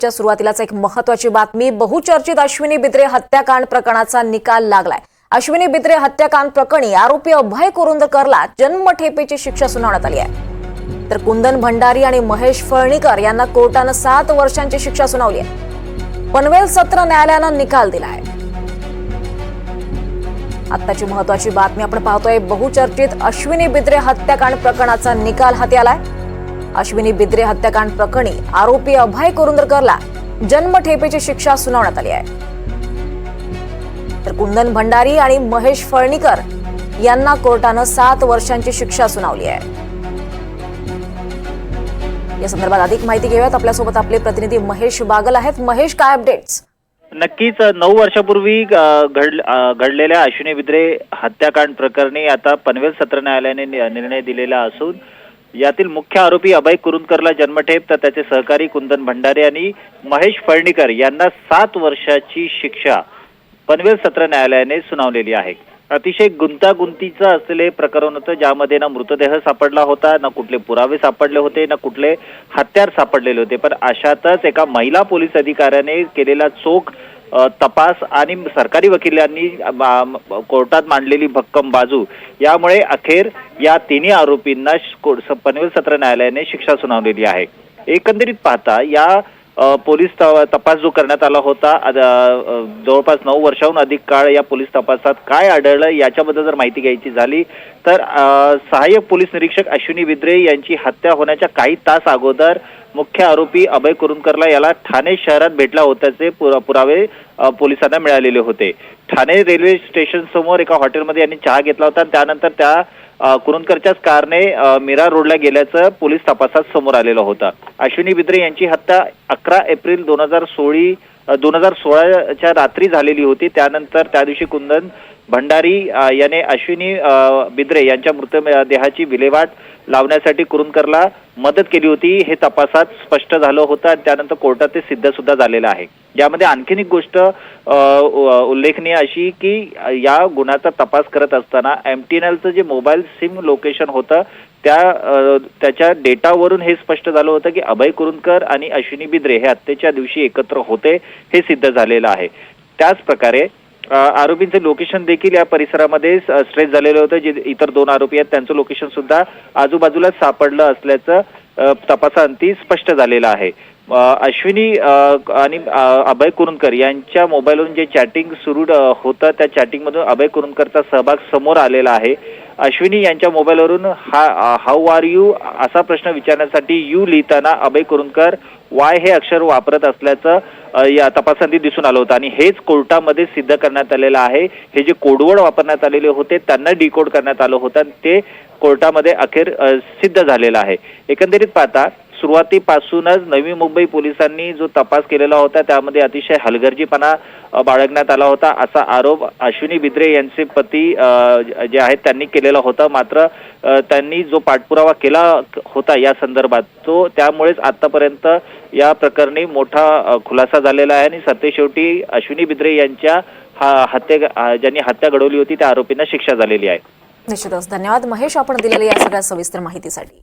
च्या सुरुवातीलाच एक महत्त्वाची बातमी। बहुचर्चित अश्विनी बिद्रे हत्याकांड प्रकरणाचा निकाल लागलाय। अश्विनी बिद्रे हत्याकांड प्रकरणी आरोपी अभय कुरुंदकरला जन्मठेपेची शिक्षा सुनावण्यात आली आहे। तर कुंदन भंडारी आणि महेश फळणीकर यांना कोर्टाने 7 वर्षांची शिक्षा सुनावली आहे। पनवेल सत्र न्यायालयाने निकाल दिलाय। आत्ताची महत्त्वाची बातमी आपण पाहतोय। बहुचर्चित अश्विनी बिद्रे हत्याकांड प्रकरणाचा निकाल हाती आलाय। अश्विनी बिद्रे हत्याकांड प्रकरणी आरोपी अभय कुरुंदकरला जन्मठेपेची शिक्षा सुनावण्यात आली आहे। तर कुंदन भंडारी आणि महेश फळणीकर यांना कोर्टाने 7 वर्षांची शिक्षा सुनावली आहे। या संदर्भात अधिक माहिती घेऊयात। आपल्यासोबत आपले प्रतिनिधी महेश बागल आहेत। महेश, काय अपडेट्स? नक्कीच 9 वर्षापूर्वी घडलेल्या अश्विनी बिद्रे हत्याकांड प्रकरणी आता पनवेल सत्र न्यायालयाने निर्णय दिलेला असून यातील मुख्य आरोपी अभय कुरुंदकरला जन्मठेप तर त्याचे सहकारी कुंदन भंडारे आणि महेश फळणीकर यांना 7 वर्षाची शिक्षा पनवेल सत्र न्यायालयाने सुनावलेली आहे। अतिशय गुंतागुंतीचं असलेले प्रकरण होतं, ज्यामध्ये ना मृतदेह सापडला होता, ना कुठले पुरावे सापडले होते, ना कुठले हत्यार सापडलेले होते। पण अशातच एका महिला पोलीस अधिकाऱ्याने केलेला चोख तपास आणि सरकारी वकिलांनी कोर्टात मांडलेली भक्कम बाजू यामुळे अखेर या तिन्ही आरोपींना पनवेल सत्र न्यायालयाने शिक्षा सुनावलेली आहे। एकंदरीत पाहता या पोलीस तपास जो करण्यात आला होता, जवळपास 9 वर्षाहून अधिक काळ या पोलीस तपासात काय आढळलं याच्याबद्दल जर माहिती घ्यायची झाली तर सहाय्यक पोलीस निरीक्षक अश्विनी बिद्रे यांची हत्या होण्याच्या काही तास अगोदर मुख्य आरोपी अभय कुरुंदकरला याला ठाणे शहरात भेटला होत्याचे पुरावे पोलिसांना मिळालेले होते। ठाणे रेल्वे स्टेशन समोर एका हॉटेलमध्ये यांनी चहा घेतला होता। त्यानंतर त्या कुरुंदकरच्याच कारने मीरा रोडला गेल्याचं पोलीस तपासात समोर आलेलं होतं। अश्विनी बिद्रे यांची हत्या 11 एप्रिल 2016च्या रात्री झालेली होती। त्यानंतर त्या दिवशी कुंदन भंडारी याने अश्विनी बिद्रे यांच्या मृतदेहाची विल्हेवाट लावण्यासाठी कुरुंदकरला मदत केली होती, हे तपासात स्पष्ट झालं होतं आणि त्यानंतर कोर्टात ते सिद्ध सुद्धा झालेलं आहे। यामध्ये आणखीन एक गोष्ट उल्लेखनीय अशी की या गुन्ह्याचा तपास करत असताना MTNLचं जे मोबाईल सिम लोकेशन होतं त्याच्या डेटावरून हे स्पष्ट झालं होतं की अभय कुरुंदकर आणि अश्विनी बिद्रे हे हत्येच्या दिवशी एकत्र होते, हे सिद्ध झालेलं आहे। त्याच प्रकारे आरोपींचे लोकेशन देखील या परिसरामध्ये स्ट्रेस झालेलं होतं। जे इतर 2 आरोपी आहेत त्यांचं लोकेशन सुद्धा आजूबाजूलाच सापडलं असल्याचं तपासाअंती स्पष्ट झालेलं आहे। अश्विनी आणि अभय कुरुंदकर यांच्या मोबाईलवरून जे चॅटिंग सुरू होतं त्या चॅटिंगमधून अभय कुरुंदकरचा सहभाग समोर आलेला आहे। अश्विनी यांच्या मोबाईलवरून हाऊ आर यू असा प्रश्न विचारण्यासाठी यू लिहिताना अभय कुरुंदकर वाय हे अक्षर वापरत असल्याचं या तपासांती दिसून आलं होतं आणि हेच कोर्टामध्ये सिद्ध करण्यात आलेलं आहे। हे जे कोडवर्ड वापरण्यात आलेले होते त्यांना डिकोड करण्यात आलं होतं आणि ते कोर्टामध्ये अखेर सिद्ध झालेलं आहे। एकंदरीत पाहता सुरुवातीपासूनच नवी मुंबई पोलिसांनी जो तपास केलेला होता त्यामध्ये अतिशय हलगर्जीपणा बाळगण्यात आला होता, असा आरोप अश्विनी बिद्रे यांचे पती जे आहेत त्यांनी केलेला होता। मात्र त्यांनी जो पाठपुरावा केला होता या संदर्भात तो त्यामुळेच आतापर्यंत या प्रकरणी मोठा खुलासा झालेला आहे आणि सत्तेशेवटी अश्विनी बिद्रे यांच्या ज्यांनी हत्या घडवली होती त्या आरोपींना शिक्षा झालेली आहे। निश्चितच धन्यवाद महेश, आपण दिलेल्या या सगळ्या सविस्तर माहितीसाठी।